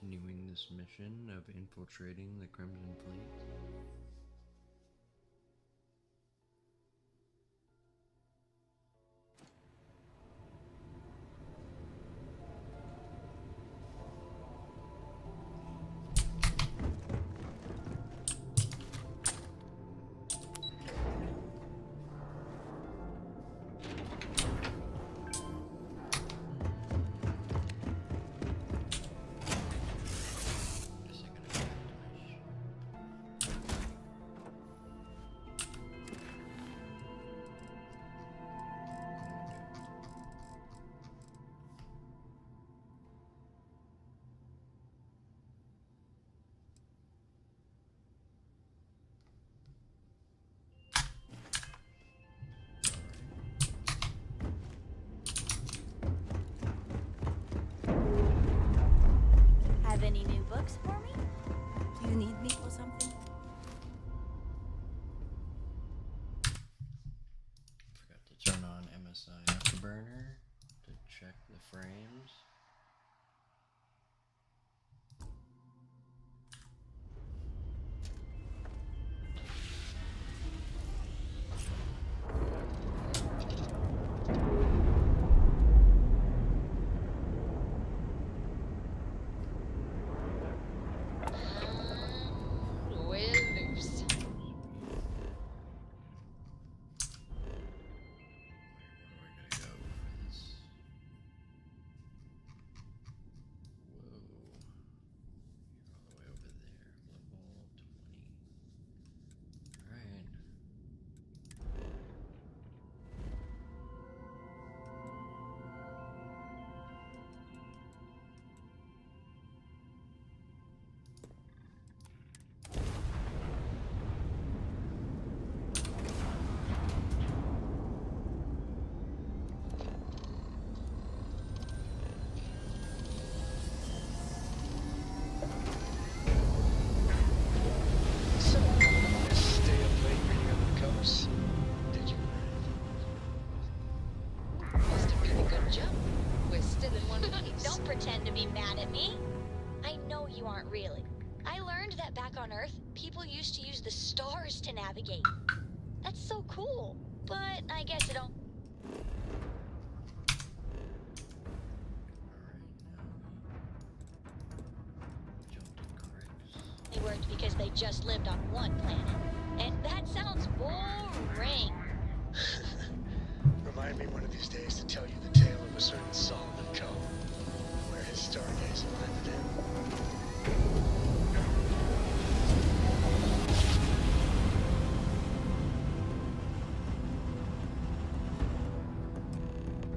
continuing this mission of infiltrating the Crimson Fleet. Have any new books for me? Do you need me for something? Forgot to turn on MSI Afterburner to check the frames. Don't pretend to be mad at me. I know you aren't really. I learned that back on Earth, people used to use the stars to navigate. That's so cool. But I guess it don't. They worked because they just lived on one planet. And that sounds boring. Remind me one of these days to tell you the tale of a certain Solomon Coe, where his stargaze landed in.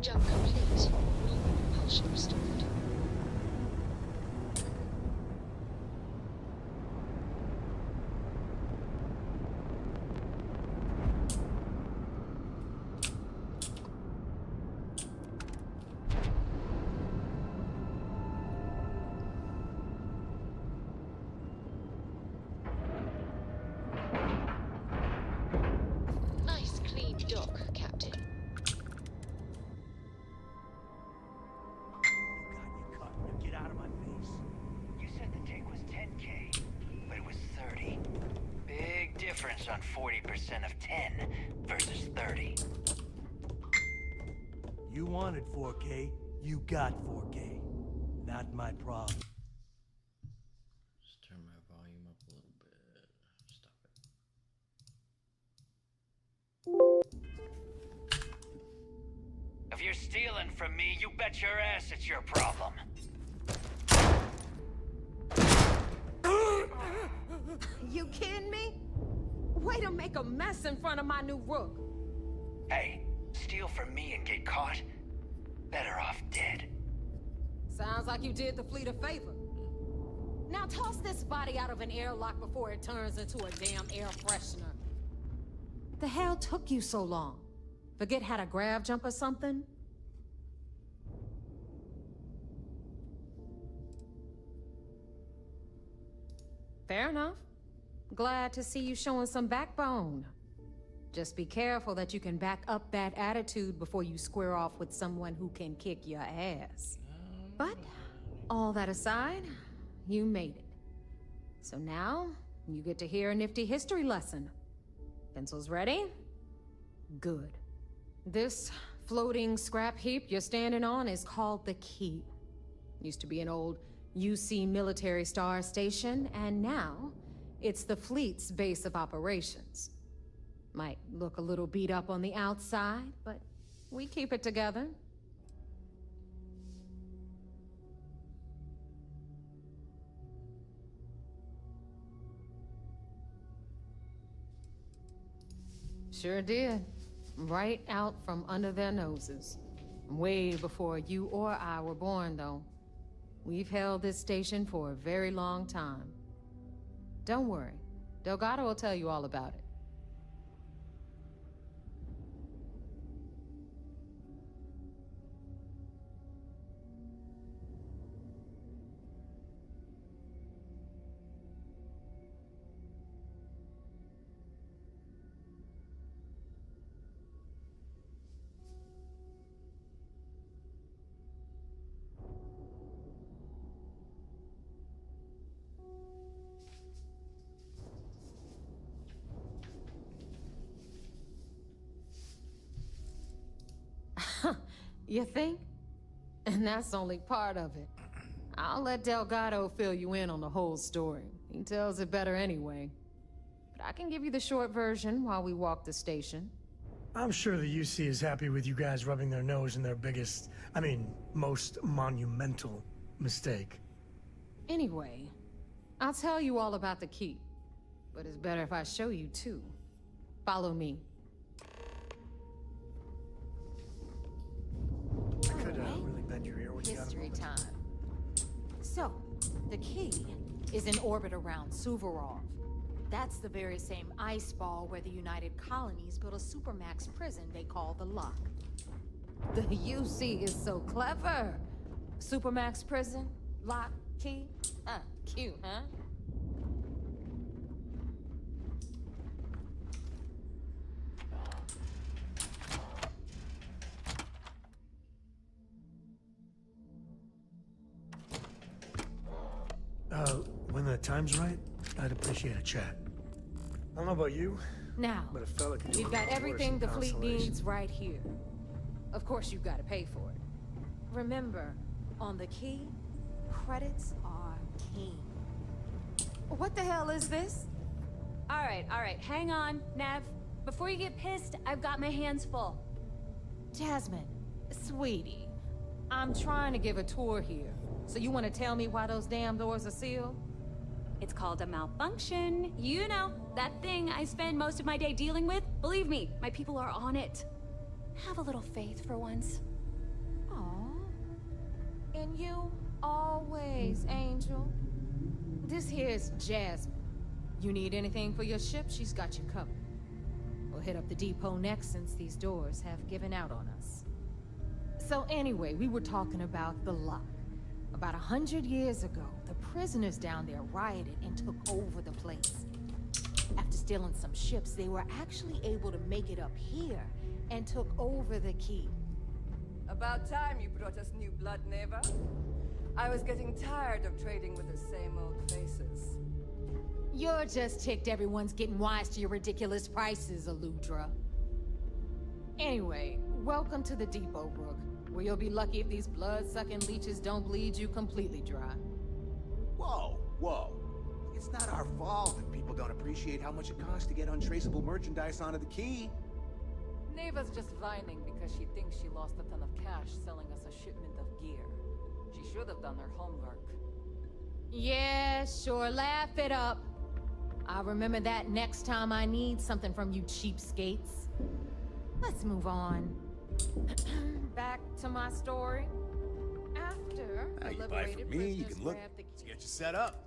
Jump complete. Propulsion restored. Nice clean dock, Captain. Get out of my face. You said the take was 10K, but it was 30. Big difference on 40% of 10 versus 30. You wanted 4K, you got 4K. Not my problem. Just turn my volume up a little bit. Stop it. If you're stealing from me, you bet your ass it's your problem. You kidding me? Way to make a mess in front of my new rook. Hey, steal from me and get caught? Better off dead. Sounds like you did the fleet a favor. Now toss this body out of an airlock before it turns into a damn air freshener. The hell took you so long? Forget how to grav jump or something? Fair enough. Glad to see you showing some backbone. Just be careful that you can back up that attitude before you square off with someone who can kick your ass. But, all that aside, you made it. So now, you get to hear a nifty history lesson. Pencils ready? Good. This floating scrap heap you're standing on is called the Key. Used to be an old UC military star station, and now it's the fleet's base of operations. Might look a little beat up on the outside, but we keep it together. Sure did. Right out from under their noses. Way before you or I were born, though. We've held this station for a very long time. Don't worry. Delgado will tell you all about it. You think? And that's only part of it. I'll let Delgado fill you in on the whole story. He tells it better anyway. But I can give you the short version while we walk the station. I'm sure the UC is happy with you guys rubbing their nose in their most monumental mistake. Anyway, I'll tell you all about the Key. But it's better if I show you too. Follow me. I could really bend your ear when you got a History moment. time. So, the Key is in orbit around Suvorov. That's the very same ice ball where the United Colonies built a supermax prison they call the Lock. The UC is so clever. Supermax prison, Lock, Key. Cute, huh? When the time's right, I'd appreciate a chat. I don't know about you, Now, but a fella could do we've a got lot worse everything than the fleet Constellation. needs right here. Of course, you've got to pay for it. Remember, on the Key, credits are king. What the hell is this? All right, hang on, Nev. Before you get pissed, I've got my hands full. Jasmine, sweetie, I'm trying to give a tour here. So you want to tell me why those damn doors are sealed? It's called a malfunction. You know, that thing I spend most of my day dealing with. Believe me, my people are on it. Have a little faith for once. Aw. And you, always, Angel. This here's Jasmine. You need anything for your ship, she's got you covered. We'll hit up the depot next since these doors have given out on us. So anyway, we were talking about the Lock. About 100 years ago, the prisoners down there rioted and took over the place. After stealing some ships, they were actually able to make it up here and took over the Key. About time you brought us new blood, Neva. I was getting tired of trading with the same old faces. You're just ticked everyone's getting wise to your ridiculous prices, Aludra. Anyway, welcome to the Depot, Brook, where you'll be lucky if these blood-sucking leeches don't bleed you completely dry. Whoa, whoa. It's not our fault that people don't appreciate how much it costs to get untraceable merchandise onto the Key. Neva's just whining because she thinks she lost a ton of cash selling us a shipment of gear. She should have done her homework. Yeah, sure, laugh it up. I'll remember that next time I need something from you cheapskates. Let's move on. Back to my story. After Now the you buy liberated from me, you prisoners can look grabbed the to get you set up.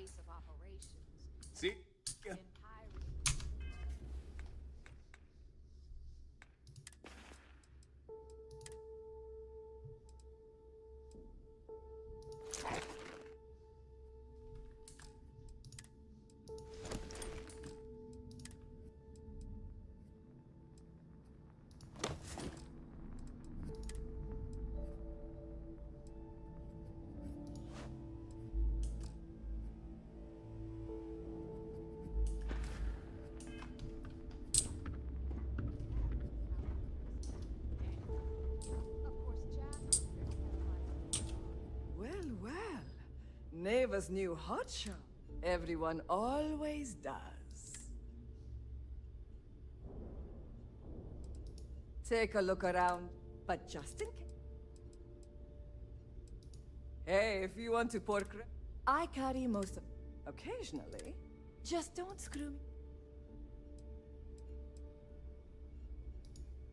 base of operations. See? In piracy. Well, well. Neva's new hotshot. Everyone always does. Take a look around, but just in case. Hey, if you want to pour I carry most of... Occasionally. Just don't screw me.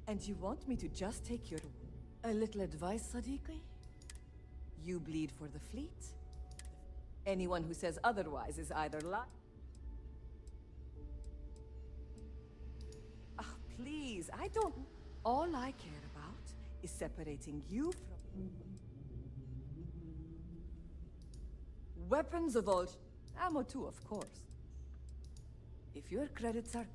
And you want me to just take your... A little advice, Sadiqi? You bleed for the fleet. Anyone who says otherwise is either Ah, please, I don't... All I care about is separating you from... Weapons of all... Ammo too, of course. If your credits are...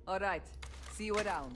All right, see you around.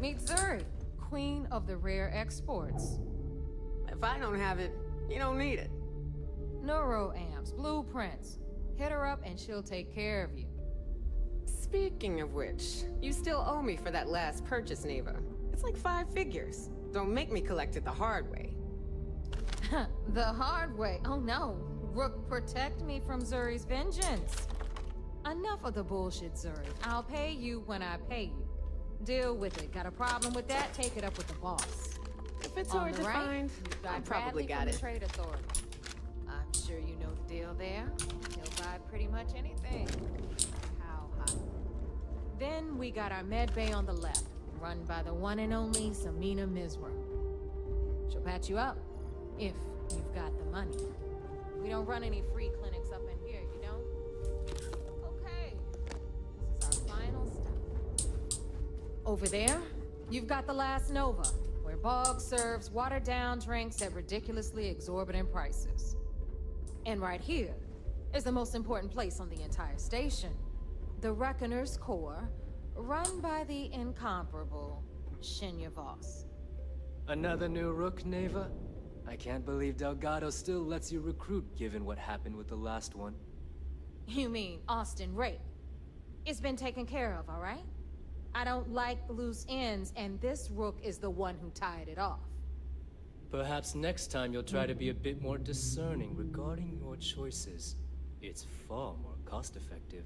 Meet Zuri, queen of the rare exports. If I don't have it, you don't need it. Neuroamps, blueprints. Hit her up and she'll take care of you. Speaking of which, you still owe me for that last purchase, Neva. It's like 5 figures. Don't make me collect it the hard way. The hard way? Oh no. Rook, protect me from Zuri's vengeance. Enough of the bullshit, Zuri. I'll pay you when I pay you. Deal with it. Got a problem with that? Take it up with the boss. If it's On hard the to right, find, you've I got probably Bradley got from it. the Trade Authority. I'm sure you know the deal there. He'll buy pretty much anything. How high? Then we got our med bay on the left, run by the one and only Samina Mizra. She'll patch you up, if you've got the money. We don't run any free clinics up in here, you know? Okay, this is our final stop. Over there, you've got the Last Nova, where Bog serves watered-down drinks at ridiculously exorbitant prices. And right here is the most important place on the entire station, the Reckoner's Core, run by the incomparable Shinya Voss. Another new Rook, Neva? I can't believe Delgado still lets you recruit given what happened with the last one. You mean Austin Rape? It's been taken care of, all right? I don't like loose ends, and this Rook is the one who tied it off. Perhaps next time you'll try to be a bit more discerning regarding your choices. It's far more cost-effective.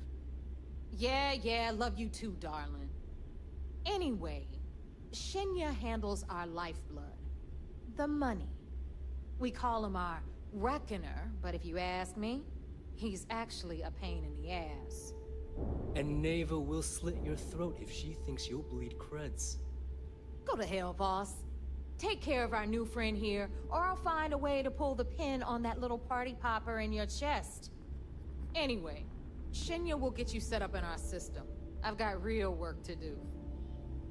Yeah, love you too, darling. Anyway, Shinya handles our lifeblood. The money. We call him our Reckoner, but if you ask me, he's actually a pain in the ass. And Neva will slit your throat if she thinks you'll bleed creds. Go to hell, boss. Take care of our new friend here, or I'll find a way to pull the pin on that little party popper in your chest. Anyway, Shinya will get you set up in our system. I've got real work to do.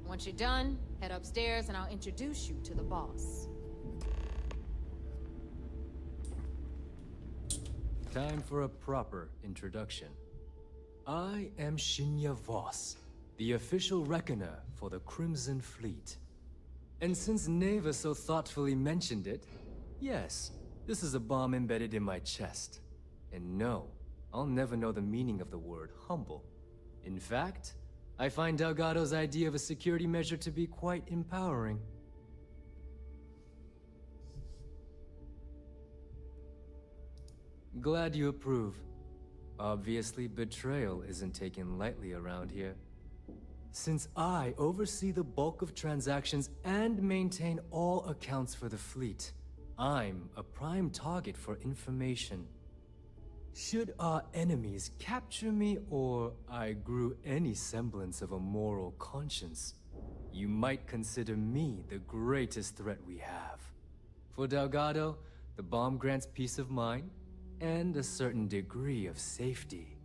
Once you're done, head upstairs and I'll introduce you to the boss. Time for a proper introduction. I am Shinya Voss, the official reckoner for the Crimson Fleet. And since Neva so thoughtfully mentioned it, yes, this is a bomb embedded in my chest. And no, I'll never know the meaning of the word humble. In fact, I find Delgado's idea of a security measure to be quite empowering. Glad you approve. Obviously, betrayal isn't taken lightly around here. Since I oversee the bulk of transactions and maintain all accounts for the fleet, I'm a prime target for information. Should our enemies capture me or I grew any semblance of a moral conscience, you might consider me the greatest threat we have. For Delgado, the bomb grants peace of mind and a certain degree of safety.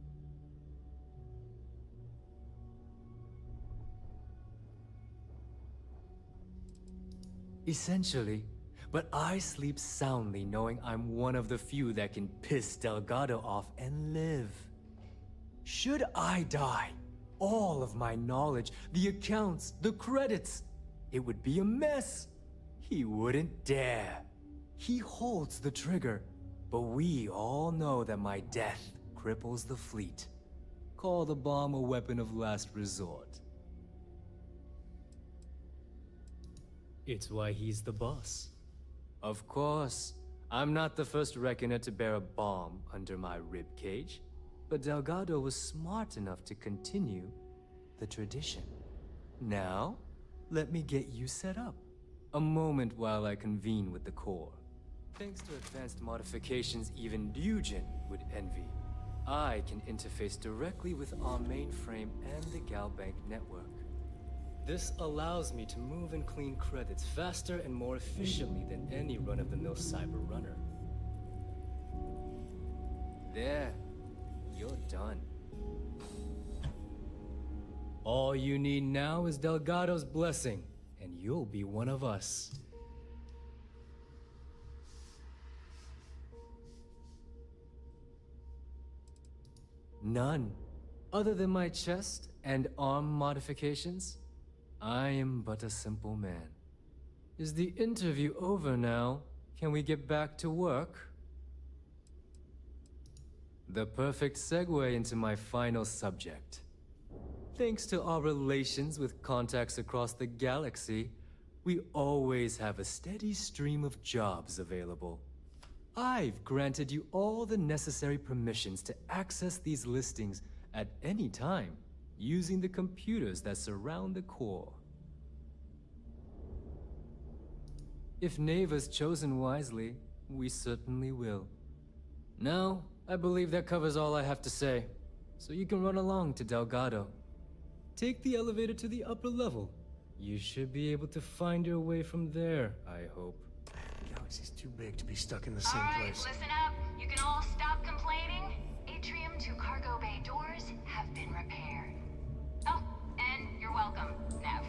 Essentially, but I sleep soundly knowing I'm one of the few that can piss Delgado off and live. Should I die, all of my knowledge, the accounts, the credits, it would be a mess. He wouldn't dare. He holds the trigger, but we all know that my death cripples the fleet. Call the bomb a weapon of last resort. It's why he's the boss. Of course, I'm not the first reckoner to bear a bomb under my ribcage, but Delgado was smart enough to continue the tradition. Now, let me get you set up. A moment while I convene with the core. Thanks to advanced modifications even Dujin would envy, I can interface directly with our mainframe and the Galbank network. This allows me to move and clean credits faster and more efficiently than any run-of-the-mill cyber runner. There, you're done. All you need now is Delgado's blessing, and you'll be one of us. None. Other than my chest and arm modifications, I am but a simple man. Is the interview over now? Can we get back to work? The perfect segue into my final subject. Thanks to our relations with contacts across the galaxy, we always have a steady stream of jobs available. I've granted you all the necessary permissions to access these listings at any time, using the computers that surround the core. If Neva's chosen wisely, we certainly will. Now, I believe that covers all I have to say, so you can run along to Delgado. Take the elevator to the upper level. You should be able to find your way from there, I hope. The galaxy's too big to be stuck in the same place. Listen up. You can all stop complaining. Atrium to cargo bay doors have been repaired. Oh, and you're welcome, Nev.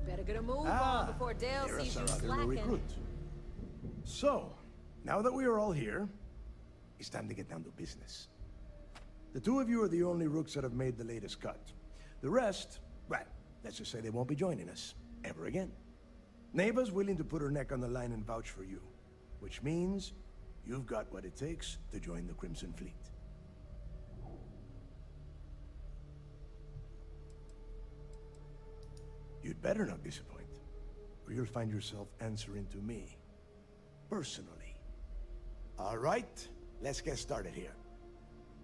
Better get a move on before Dale sees you slacking. So, now that we are all here, it's time to get down to business. The two of you are the only rooks that have made the latest cut. The rest, well, let's just say they won't be joining us ever again. Neva's willing to put her neck on the line and vouch for you, which means you've got what it takes to join the Crimson Fleet. You'd better not disappoint, or you'll find yourself answering to me, personally. All right, let's get started here.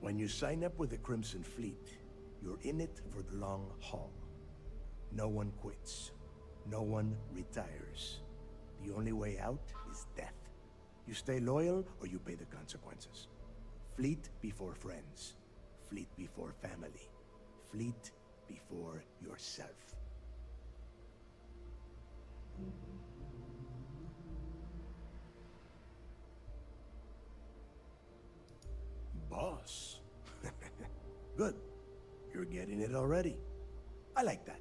When you sign up with the Crimson Fleet, you're in it for the long haul. No one quits. No one retires. The only way out is death. You stay loyal or you pay the consequences. Fleet before friends. Fleet before family. Fleet before yourself. Boss. Good. You're getting it already. I like that.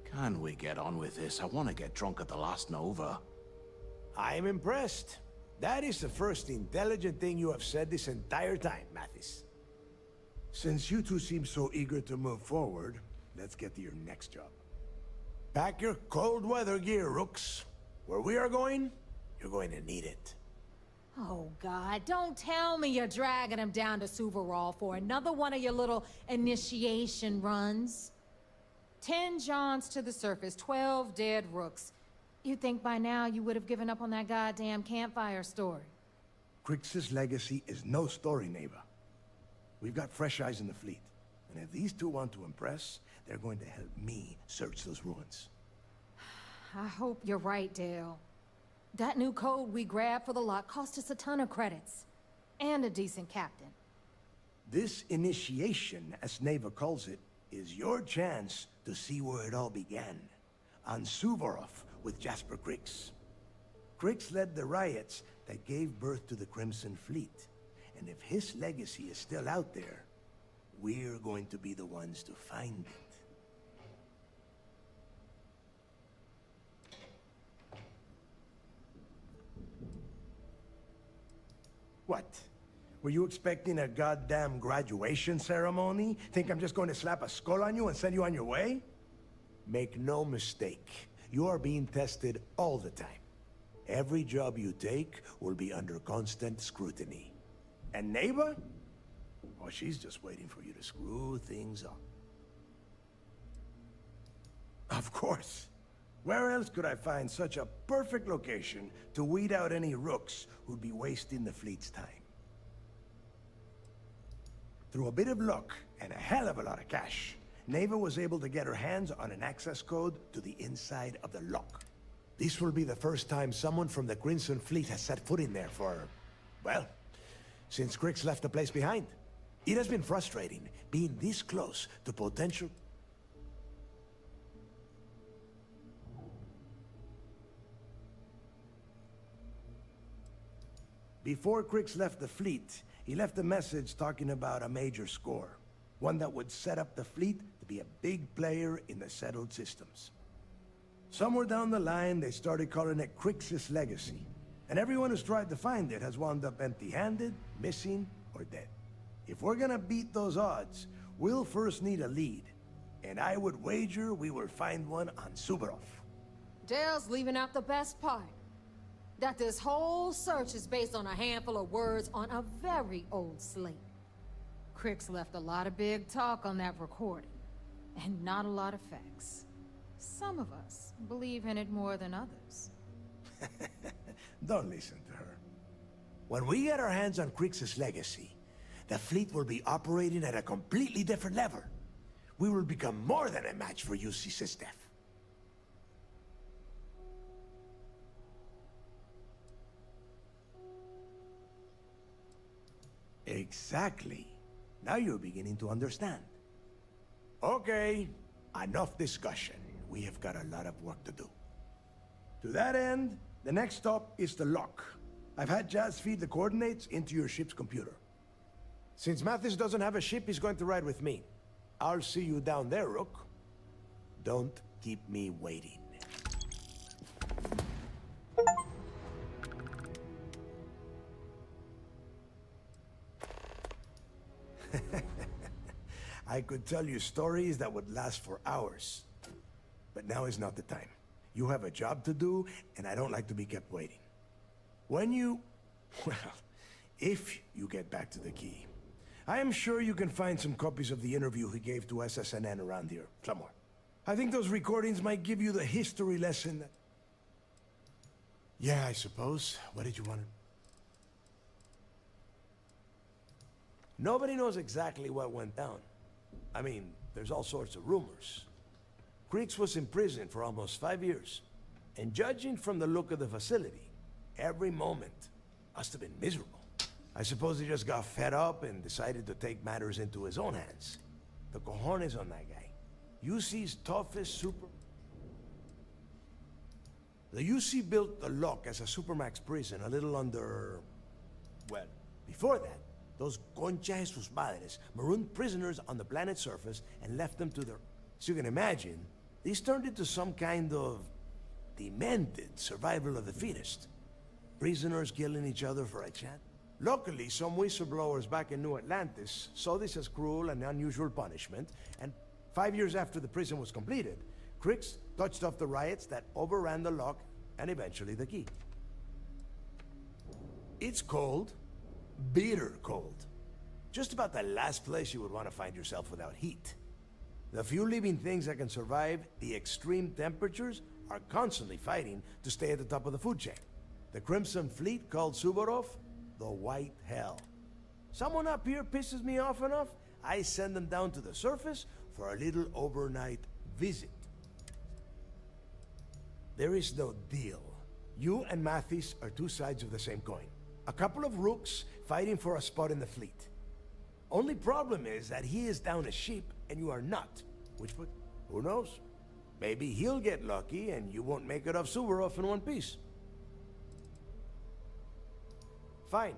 Can we get on with this? I want to get drunk at the last Nova. I'm impressed. That is the first intelligent thing you have said this entire time, Mathis. Since you two seem so eager to move forward, let's get to your next job. Pack your cold weather gear, Rooks. Where we are going, you're going to need it. Oh, God, don't tell me you're dragging him down to Suvarol for another one of your little initiation runs. 10 Johns to the surface, 12 dead Rooks. You'd think by now you would have given up on that goddamn campfire story. Crix's legacy is no story, Neva. We've got fresh eyes in the fleet. And if these two want to impress, they're going to help me search those ruins. I hope you're right, Dale. That new code we grabbed for the lock cost us a ton of credits. And a decent captain. This initiation, as Neva calls it, is your chance to see where it all began. On Suvorov with Jasper Crix. Crix led the riots that gave birth to the Crimson Fleet. And if his legacy is still out there, we're going to be the ones to find it. What? Were you expecting a goddamn graduation ceremony? Think I'm just going to slap a skull on you and send you on your way? Make no mistake, you are being tested all the time. Every job you take will be under constant scrutiny. And Neva? Well, she's just waiting for you to screw things up. Of course. Where else could I find such a perfect location to weed out any rooks who'd be wasting the fleet's time? Through a bit of luck and a hell of a lot of cash, Neva was able to get her hands on an access code to the inside of the lock. This will be the first time someone from the Crimson Fleet has set foot in there for, well, since Crix left the place behind. It has been frustrating being this close to potential... Before Crix left the fleet, he left a message talking about a major score. One that would set up the fleet to be a big player in the settled systems. Somewhere down the line, they started calling it Crix's legacy. And everyone who's tried to find it has wound up empty-handed, missing, or dead. If we're gonna beat those odds, we'll first need a lead. And I would wager we will find one on Suvorov. Dale's leaving out the best part. That this whole search is based on a handful of words on a very old slate. Crix left a lot of big talk on that recording, and not a lot of facts. Some of us believe in it more than others. Don't listen to her. When we get our hands on Crix's legacy, the fleet will be operating at a completely different level. We will become more than a match for UC Systef. Exactly. Now you're beginning to understand. Okay, enough discussion. We have got a lot of work to do. To that end, the next stop is the lock. I've had Jazz feed the coordinates into your ship's computer. Since Mathis doesn't have a ship, he's going to ride with me. I'll see you down there, Rook. Don't keep me waiting. I could tell you stories that would last for hours. But now is not the time. You have a job to do, and I don't like to be kept waiting. When you... well, if you get back to the key, I am sure you can find some copies of the interview he gave to SSNN around here, somewhere. I think those recordings might give you the history lesson that... Yeah, I suppose. What did you want to... Nobody knows exactly what went down. I mean, there's all sorts of rumors. Crix was in prison for almost 5 years. And judging from the look of the facility, every moment must have been miserable. I suppose he just got fed up and decided to take matters into his own hands. The cojones on that guy. UC's toughest super... The UC built the lock as a supermax prison a little under... well, before that, those concha de sus madres marooned prisoners on the planet's surface and left them to their... So you can imagine, these turned into some kind of demented survival of the fittest. Prisoners killing each other for a chat. Luckily, some whistleblowers back in New Atlantis saw this as cruel and unusual punishment, and 5 years after the prison was completed, Crix touched off the riots that overran the lock and eventually the key. It's cold. Bitter cold. Just about the last place you would want to find yourself without heat. The few living things that can survive the extreme temperatures are constantly fighting to stay at the top of the food chain. The Crimson Fleet called Suvorov the White Hell. Someone up here pisses me off enough, I send them down to the surface for a little overnight visit. There is no deal. You and Mathis are two sides of the same coin. A couple of rooks fighting for a spot in the fleet. Only problem is that he is down a sheep and you are not. Which would, who knows? Maybe he'll get lucky and you won't make it off Suvorov in one piece. Fine.